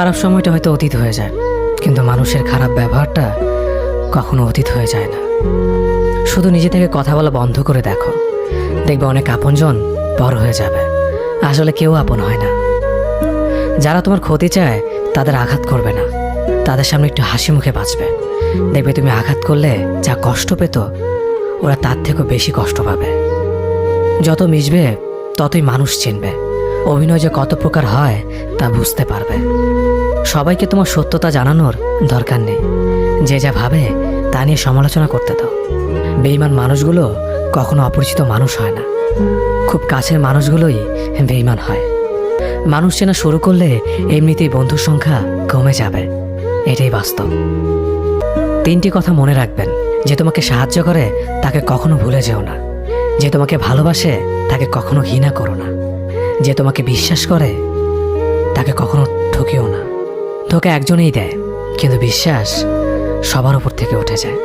খারাপ সময়টা হয়তো অতীত হয়ে যায়, কিন্তু মানুষের খারাপ ব্যবহারটা কখনো অতীত হয়ে যায় না। শুধু নিজে থেকে কথা বলা বন্ধ করে দেখো, দেখবে অনেক আপনজন বড় হয়ে যাবে। আসলে কেউ আপন হয় না। যারা তোমার ক্ষতি চায় তাদের আঘাত করবে না, তাদের সামনে একটু হাসি মুখে বাঁচবে। দেখবে তুমি আঘাত করলে যা কষ্ট পেত, ওরা তার থেকেও বেশি কষ্ট পাবে। যত মিশবে ততই মানুষ চিনবে, অভিনয় যে কত প্রকার হয় তা বুঝতে পারবে। সবাইকে তোমার সত্যতা জানানোর দরকার নেই, যে যা ভাবে তা নিয়ে সমালোচনা করতে দাও। বেঈমান মানুষগুলো কখনো অপরিচিত মানুষ হয় না, খুব কাছের মানুষগুলোই বেঈমান হয়। মানুষ চেনা শুরু করলে এমনিতেই বন্ধুর সংখ্যা কমে যাবে, এটাই বাস্তব। 3টি কথা মনে রাখবেন: যে তোমাকে সাহায্য করে তাকে কখনো ভুলে যেও না, যে তোমাকে ভালোবাসে তাকে কখনো ঘৃণা করো না, যে তোমাকে বিশ্বাস করে তাকে কখনো ঠকিও না। ধোঁকা একজনেই দেয়, কিন্তু বিশ্বাস সবার উপর থেকে উঠে যায়।